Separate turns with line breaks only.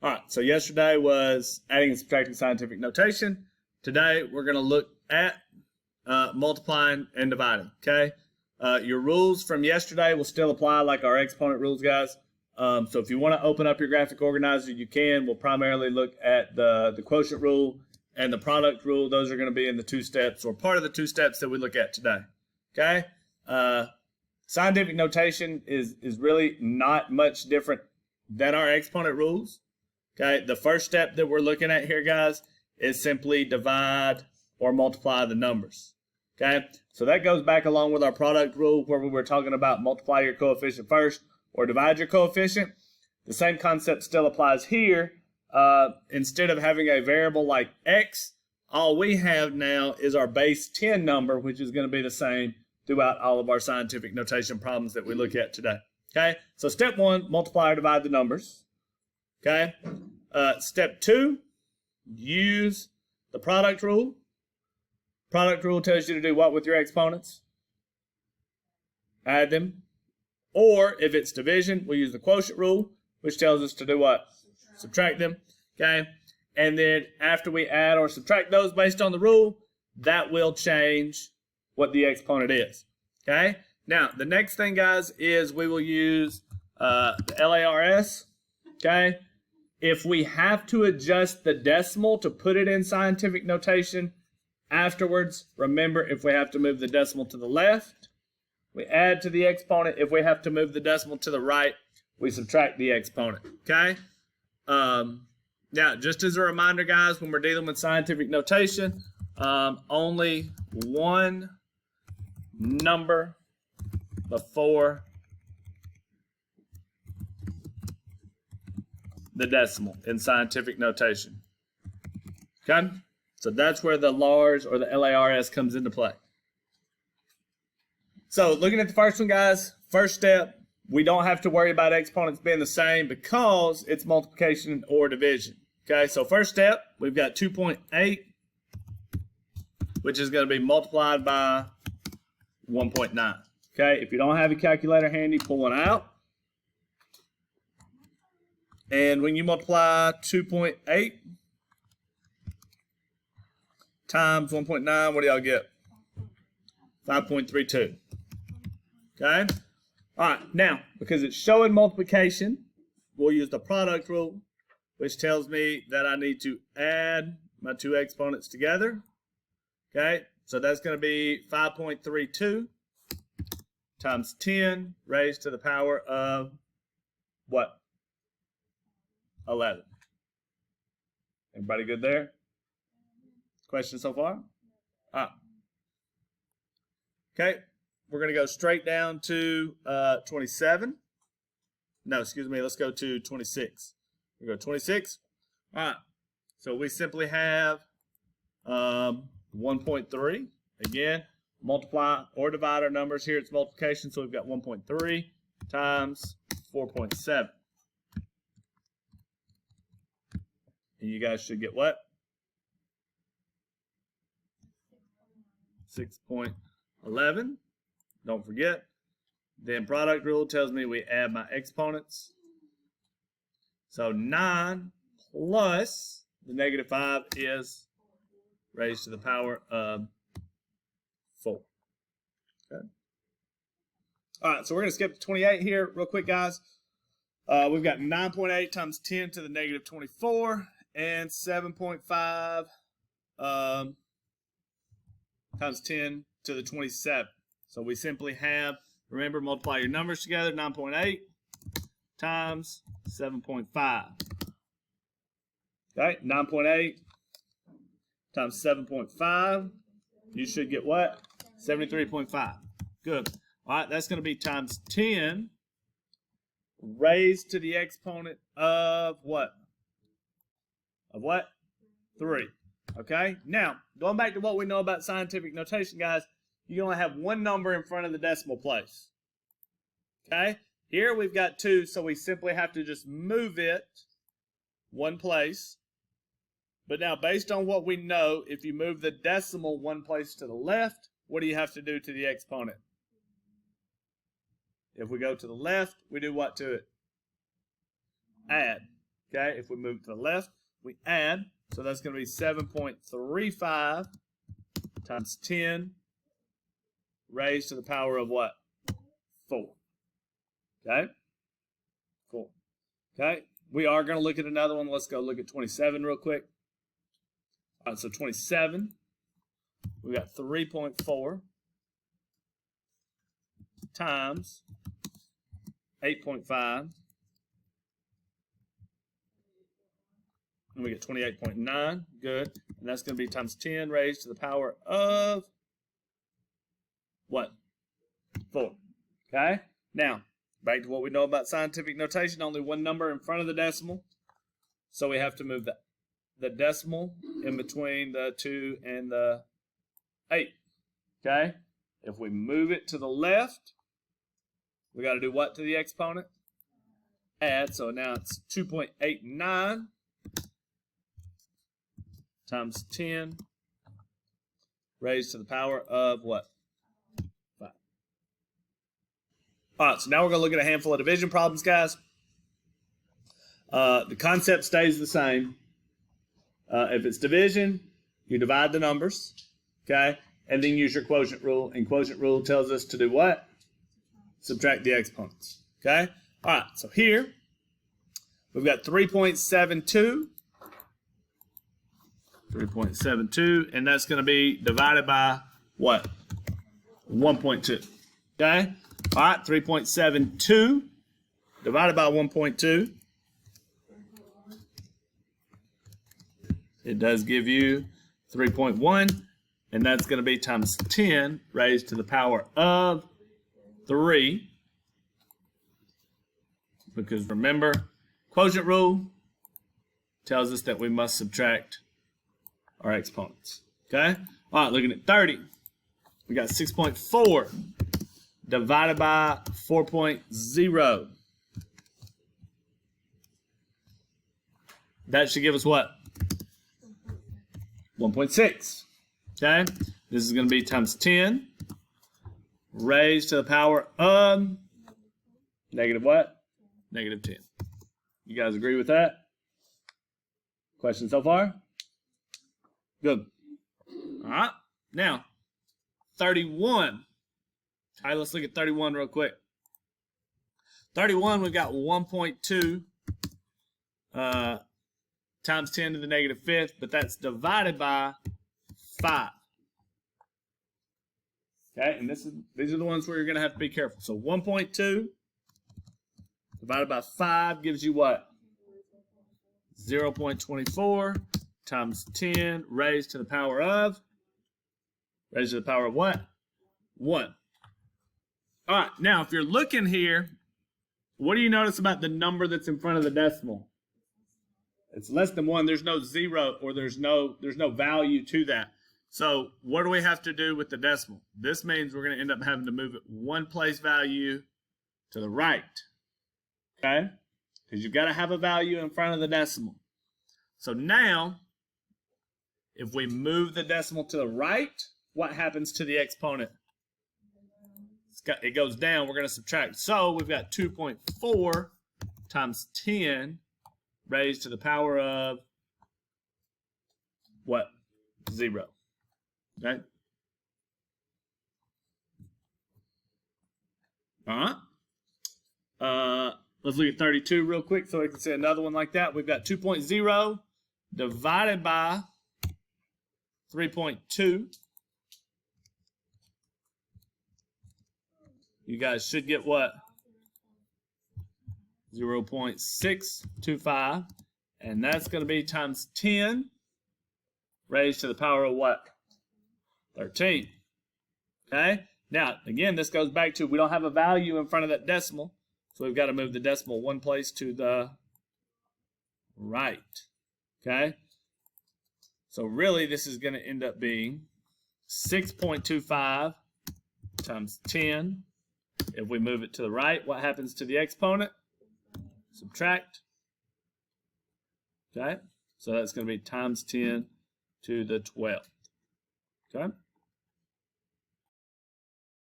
All right, so yesterday was adding and subtracting scientific notation. Today we're going to look at multiplying and dividing, okay? Your rules from yesterday will still apply, like our exponent rules, guys. So if you want to open up your graphic organizer, you can. We'll primarily look at the quotient rule and the product rule. Those are going to be in the two steps, or part of the two steps that we look at today, okay? Scientific notation is really not much different than our exponent rules. Okay, the first step that we're looking at here, guys, is simply divide or multiply the numbers. Okay, so that goes back along with our product rule where we were talking about multiply your coefficient first or divide your coefficient. The same concept still applies here. Instead of having a variable like x, all we have now is our base 10 number, which is going to be the same throughout all of our scientific notation problems that we look at today. Okay, so step one, multiply or divide the numbers. Okay, step two, use the product rule. Product rule tells you to do what with your exponents? Add them. Or if it's division, we use the quotient rule, which tells us to do what? Subtract them. Okay, and then after we add or subtract those based on the rule, that will change what the exponent is. Okay, now the next thing, guys, is we will use the LARS. Okay, if we have to adjust the decimal to put it in scientific notation afterwards, remember, if we have to move the decimal to the left, we add to the exponent. If we have to move the decimal to the right, we subtract the exponent, okay? Now, just as a reminder, guys, when we're dealing with scientific notation, only one number before the decimal in scientific notation. Okay? So that's where the LARS or the LARS comes into play. So looking at the first one, guys, first step, we don't have to worry about exponents being the same because it's multiplication or division. Okay, so first step, we've got 2.8, which is going to be multiplied by 1.9. Okay, if you don't have a calculator handy, pull one out. And when you multiply 2.8 times 1.9, what do y'all get? 5.32. Okay? All right, now, because it's showing multiplication, we'll use the product rule, which tells me that I need to add my two exponents together. Okay? So that's going to be 5.32 times 10 raised to the power of what? 11. Everybody good there? Questions so far? Okay, we're going to go straight down to 27. No, excuse me, let's go to 26. We go 26. All right, so we simply have 1.3. Again, multiply or divide our numbers. Here it's multiplication, so we've got 1.3 times 4.7. And you guys should get what? 6.11. Don't forget. Then product rule tells me we add my exponents. So 9 plus the negative 5 is raised to the power of 4. Okay. All right, so we're going to skip to 28 here real quick, guys. We've got 9.8 times 10 to the negative 24. And 7.5 times 10 to the 27. So we simply have, remember, multiply your numbers together, 9.8 times 7.5. Okay, 9.8 times 7.5. You should get what? 73.5. Good. All right, that's going to be times 10 raised to the exponent of what? Of what? 3. Okay? Now, going back to what we know about scientific notation, guys, you only have one number in front of the decimal place. Okay? Here we've got 2, so we simply have to just move it one place. But now, based on what we know, if you move the decimal one place to the left, what do you have to do to the exponent? If we go to the left, we do what to it? Add. Okay, if we move it to the left, we add. So that's going to be 7.35 times 10 raised to the power of what? 4. Okay? 4. Okay? We are going to look at another one. Let's go look at 27 real quick. All right, so 27, we got 3.4 times 8.5. And we get 28.9. Good. And that's going to be times 10 raised to the power of what? 4. Okay? Now, back to what we know about scientific notation. Only one number in front of the decimal. So we have to move the decimal in between the 2 and the 8. Okay? If we move it to the left, we got to do what to the exponent? Add. So now it's 2.89 times 10 raised to the power of what? 5. All right, so now we're going to look at a handful of division problems, guys. The concept stays the same. If it's division, you divide the numbers, okay? And then use your quotient rule. And quotient rule tells us to do what? Subtract the exponents, okay? All right, so here we've got 3.72. 3.72, and that's going to be divided by what? 1.2. Okay? All right, 3.72 divided by 1.2. It does give you 3.1, and that's going to be times 10 raised to the power of 3. Because remember, quotient rule tells us that we must subtract our exponents. Okay? All right, looking at 30. We got 6.4 divided by 4.0. That should give us what? 1.6. Okay? This is going to be times 10 raised to the power of negative what? Negative 10. You guys agree with that? Question so far? Good. All right. Now, 31. All right, let's look at 31 real quick. 31, we've got 1.2 times 10 to the negative 5th, but that's divided by 5. Okay, and these are the ones where you're going to have to be careful. So 1.2 divided by 5 gives you what? 0.24 times 10 raised to the power of? Raised to the power of what? 1. All right, now if you're looking here, what do you notice about the number that's in front of the decimal? It's less than 1. There's no 0 or there's no value to that. So what do we have to do with the decimal? This means we're going to end up having to move it one place value to the right. Okay? Because you've got to have a value in front of the decimal. So now, if we move the decimal to the right, what happens to the exponent? It goes down. We're going to subtract. So we've got 2.4 times 10 raised to the power of what? 0. Okay? All right. Let's look at 32 real quick so we can see another one like that. We've got 2.0 divided by 3.2. You guys should get what? 0.625. And that's going to be times 10 raised to the power of what? 13. Okay? Now, again, this goes back to we don't have a value in front of that decimal. So we've got to move the decimal one place to the right. Okay? So really, this is going to end up being 6.25 times 10. If we move it to the right, what happens to the exponent? Subtract. Okay? So that's going to be times 10 to the 12th. Okay?